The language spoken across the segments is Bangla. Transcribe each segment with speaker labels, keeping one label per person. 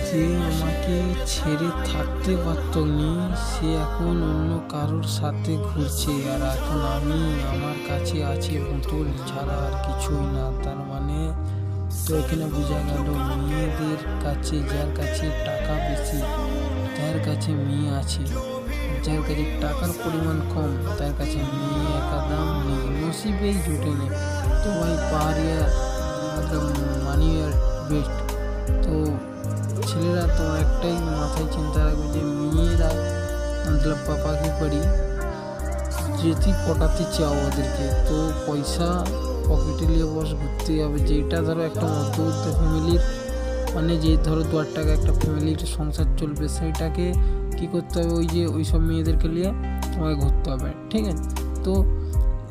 Speaker 1: যে আমাকে ছেড়ে থাকতে পারত নি, সে এখন অন্য কারোর সাথে ঘুরছে। আর এখন আমি, আমার কাছে আছে বোতল ছাড়া আর কিছুই না। তার মানে তো এখানে বোঝা গেল, মেয়েদের কাছে, যার কাছে টাকা বেশি, যার কাছে মেয়ে আছে, যার কাছে টাকার পরিমাণ কম, তার কাছে মেয়ে একাদাম নেই, নসিবেই জুটে নেই। তো ভাই পাহাড়িয়া মতলব মানি আর বেস্ট। তো ছেলেরা তো একটাই মাথায় চিন্তা রাখবে যে মেয়েরা মতলব পাপাকে পারি যদি পটাতে চাও ওদেরকে, তো পয়সা পকেটে নিয়ে বস ঘুরতে হবে। যেটা ধরো একটা মধ্যবিত্ত ফ্যামিলির, মানে যে ধরো 2 টাকা একটা ফ্যামিলির সংসার চলবে, সেইটাকে কী করতে হবে, ওই যে ওই সব মেয়েদেরকে নিয়ে তোমাকে ঘুরতে হবে, ঠিক আছে? তো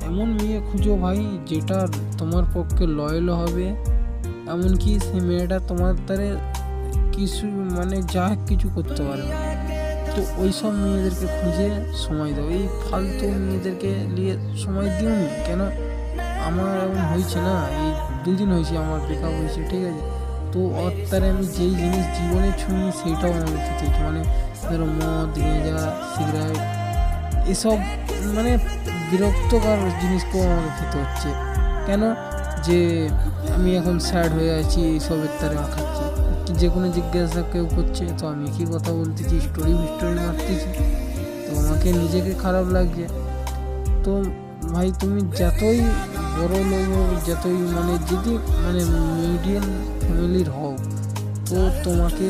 Speaker 1: এমন মেয়ে খুঁজো ভাই যেটা তোমার পক্ষে লয়াল হবে, এমনকি সেই মেয়েটা তোমার তারে কিছু মানে যা কিছু করতে পারবে। তো ওই সব মেয়েদেরকে খুঁজে সময় দাও, এই ফালতু মেয়েদেরকে নিয়ে সময় দিওনি কেন? আমার এমন হয়েছে না, এই 2 দিন হয়েছে আমার ব্রেকআপ হয়েছে, ঠিক আছে? তো ওর তারে আমি যেই জিনিস জীবনে ছুঁই সেইটাও আমাকে খেতে হচ্ছে, মানে ধরো মদ, গাঁজা, সিগারেট, এসব মানে বিরক্তকর জিনিসকেও আমাকে খেতে হচ্ছে। কেন? যে আমি এখন স্যাড হয়ে আছি, এইসবের তারে খাচ্ছি। যে কোনো জিজ্ঞাসা কেউ করছে তো আমি কি কথা বলতেছি, স্টোরি মারতেছি, তো আমাকে নিজেকে খারাপ লাগছে। তো ভাই তুমি যতই বড় লোক হোক, যতই মানে যদি মানে মিডিয়াম ফ্যামিলির হও, তো তোমাকে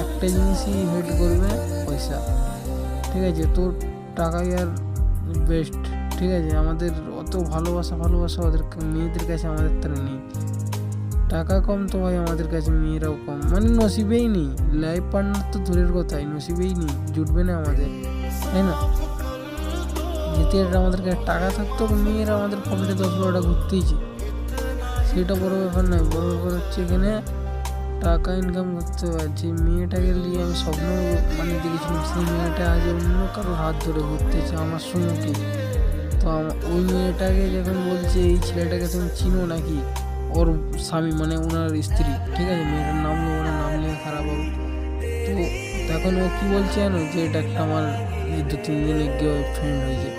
Speaker 1: একটা জিনিসই হেড করবে, পয়সা, ঠিক আছে? তো টাকাই আর বেস্ট, ঠিক আছে? আমাদের অত ভালোবাসা ওদের মেয়েদের কাছে আমাদের তারা নেই। টাকা কম তো ভাই আমাদের কাছে মেয়েরাও কম, মানে নসিবেই নেই। লাইফ পার্টনার তো দূরের কথাই, নসিবেই নেই, জুটবে না আমাদের, তাই না? যেতে আমাদের কাছে টাকা থাকতো, মেয়েরা আমাদের পকেটে 10-12টা ঘুরতেইছে, সেটা বড় ব্যাপার নয়। বড় ব্যাপার হচ্ছে এখানে টাকা ইনকাম করতে পারছি। মেয়েটাকে নিয়ে আমি স্বপ্ন মানে দেখেছিলাম, সেই মেয়েটা আজ অন্য কারোর হাত ধরে ঘুরতেছে আমার সঙ্গে। তো ওই মেয়েটাকে যখন বলছে এই ছেলেটাকে তুমি চিনো নাকি, ওর স্বামী মানে ওনার স্ত্রী, ঠিক আছে? মেয়েটার নাম নেবো না, নাম নিয়ে খারাপ হবে। তো তখন ও কী বলছে জানো, যে এটা একটা আমার 2-3 দিনে গিয়ে ফ্রেন্ড হয়েছে।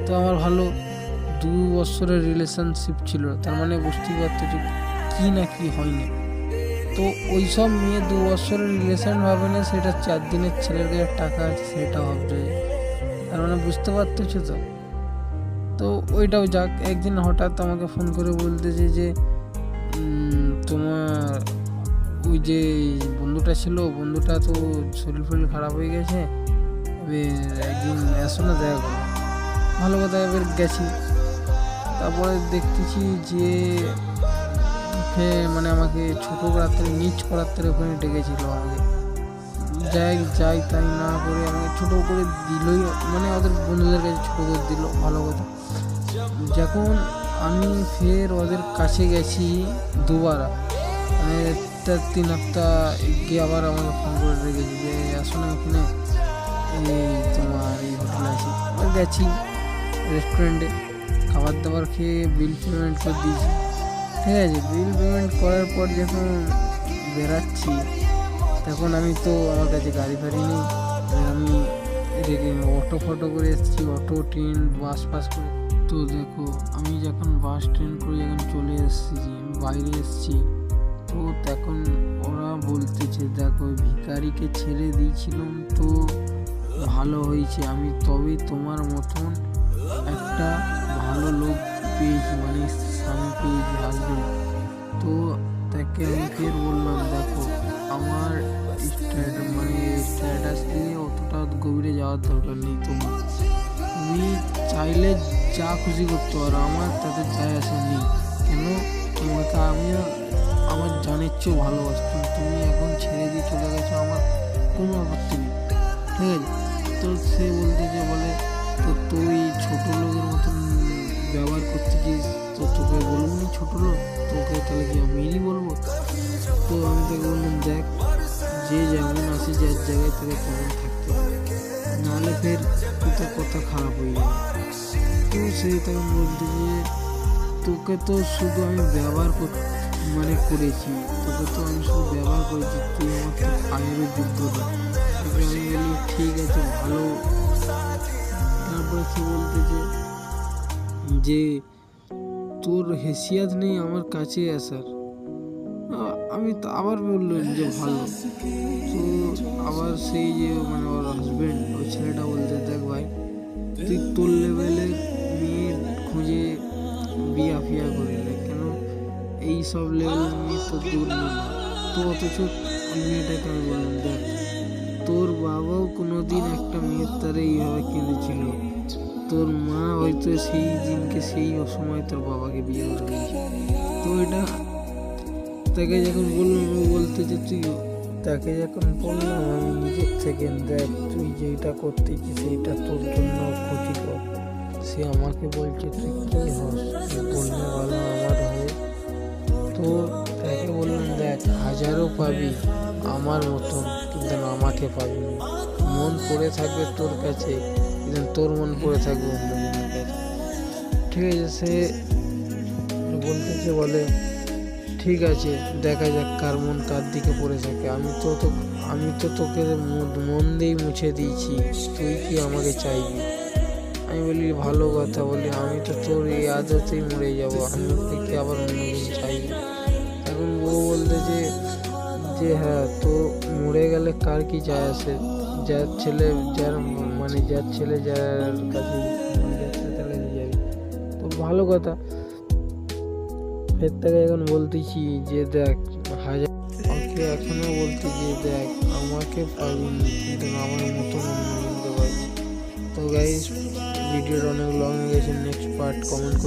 Speaker 1: তো আমার ভালো 2 বছরের রিলেশনশিপ ছিল, তার মানে বুঝতেই পারতো যে কী না কি হয়নি। তো ওই সব মেয়ে 2 বছরের রিলেশন ভাবে না, সেটা 4 দিনের ছেলের কাছে টাকা আছে সেটা ভাববে, তার মানে বুঝতে পারতেছো তো? তো ওইটাও যাক, একদিন হঠাৎ আমাকে ফোন করে বলতেছে যে তোমার ওই যে বন্ধুটা ছিল, বন্ধুটা তো শরীর খারাপ হয়ে গেছে, এবার একদিন এসো না দেখা করো। ভালো কথা, এবার গেছি। তারপরে দেখতেছি যে মানে আমাকে ছোটো করাতে, নিচ করাতে ওখানে ডেকেছিল আমাকে। যাই তাই না করে আমাকে ছোটো করে দিলই, মানে ওদের বন্ধুদের কাছে ছোটো করে দিল, ভালো কথা। যখন আমি ফের ওদের কাছে গেছি দুবার, মানে 3 সপ্তাহ গিয়ে আবার আমাকে ফোন করে রেখেছি যে আসো না এখানে, এই তোমার এই হোটেলে আছি। আবার গেছি রেস্টুরেন্টে, খাবার দাবার খেয়ে বিল পেমেন্ট করে দিয়েছি, ঠিক আছে? বিল পেমেন্ট করার পর যখন বেরাচ্ছি, তখন আমি তো আমার কাছে গাড়ি ফাড়ি নেই, আমি অটো করে এসেছি, অটো, ট্রেন, বাস করে। তো দেখো আমি যখন বাস ট্রেন করে যখন চলে এসেছি, বাইরে এসেছি, তো তখন ওরা বলতেছে দেখো ভিখারিকে ছেড়ে দিয়েছিলাম তো ভালো হয়েছে, আমি তবে তোমার মতন একটা ভালো লোক পেয়েছি, মানে স্বামী পেয়েছি, হাজবেন্ড। তো তাকে আমি ফের বললাম দেখো আমার স্ট্যাটাস দিয়ে অতটা গভীরে যাওয়ার দরকার নেই, তুমি চাইলে যা খুশি করতে পারো, আমার তাতে যায় আসে নেই। কেন? তোমাকে আমিও আমার জানের চেয়েও ভালোবাসতাম, তুমি এখন ছেড়ে দিয়ে চলে গেছো, আমার কোনো আপত্তি নেই, ঠিক আছে? তো সে বলে তো তুই ছোটো লোকের মতন ব্যবহার করতেছিস, তো তোকে বলবো নি ছোটো লোক, তোকে তাহলে কি আমিই বলবো? তো আমি তাকে বললাম দেখ, যে যেমন আছে যার জায়গায় তোকে তেমন থাকতে হবে, নাহলে ফের তোর কথা খারাপ হয়ে যাবে। তো সে তখন বলতে যে তোকে তো শুধু আমি ব্যবহার করেছি, তোকে তো আমি শুধু ব্যবহার করেছি, তুই আমার থেকে পায়েরও যোগ্যতা। তারপরে আমি বলি ঠিক আছে ভালো। তারপরে সে বলতেছে যে তোর হেসিয়াত নেই আমার কাছে আসার। আমি তো আবার বললাম যে ভালো। তো আবার সেই যে মানে ওর হাজবেন্ড ওই ছেলেটা বলতে দেখ ভাই তুই তোর লেভেলের মেয়ে খুঁজে বিয়া ফিয়া করিলে কেন, এই সব লেভেলের মেয়ে তো দূর না। তো অথচ ওই মেয়েটাকে আমি বললাম দেখ তোর বাবাও কোনোদিন একটা মেয়ের তারে এইভাবে কেঁদেছিল, তোর মা হয়তো সেই দিনকে সেই অসময় তোর বাবাকে বিয়ে করে দিয়েছে। তো এটা তাকে যখন বললাম ও বলতে যে তুই, তাকে যখন বললাম আমি নিজের থেকে দেখ তুই যেটা করতেছিস সেইটা তোর জন্য ক্ষতিকর, সে আমাকে বলছে তুই কী হস বললে ভালো আমার হয়ে। তো তাকে বললাম দেখ হাজারও পাবি আমার মতন কিন্তু আমাকে পাবি না। মন পড়ে থাকবে তোর কাছে কিন্তু তোর মন পড়ে থাকবে অন্যজনের কাছে। ঠিক আছে, সে বলতেছে বলে ঠিক আছে দেখা যাক কার মন কার দিকে পড়ে থাকে। আমি তো তোকে মন দিয়েই মুছে দিয়েছি, তুই কি আমাকে চাইবি? আমি বলি ভালো কথা, বলি আমি তো তোর এই আদতেই মরে যাব, আমি তোকে আবার অন্যদিন চাইবি। এখন ও বলতে যে হ্যাঁ তো মরে গেলে কার কি যায় আসে, যার ছেলে যার কাছে যাচ্ছে তাহলে যাবি। তো ভালো কথা। ফের তাকে এখন বলতেছি যে দেখ হাজার ওকে এখনো বলতেছি দেখ আমাকে পাবিনি কিন্তু আমার মতন অন্য পাবি। তো গাইস ভিডিওটা অনেক লং হয়ে গেছে, নেক্সট পার্ট কমেন্ট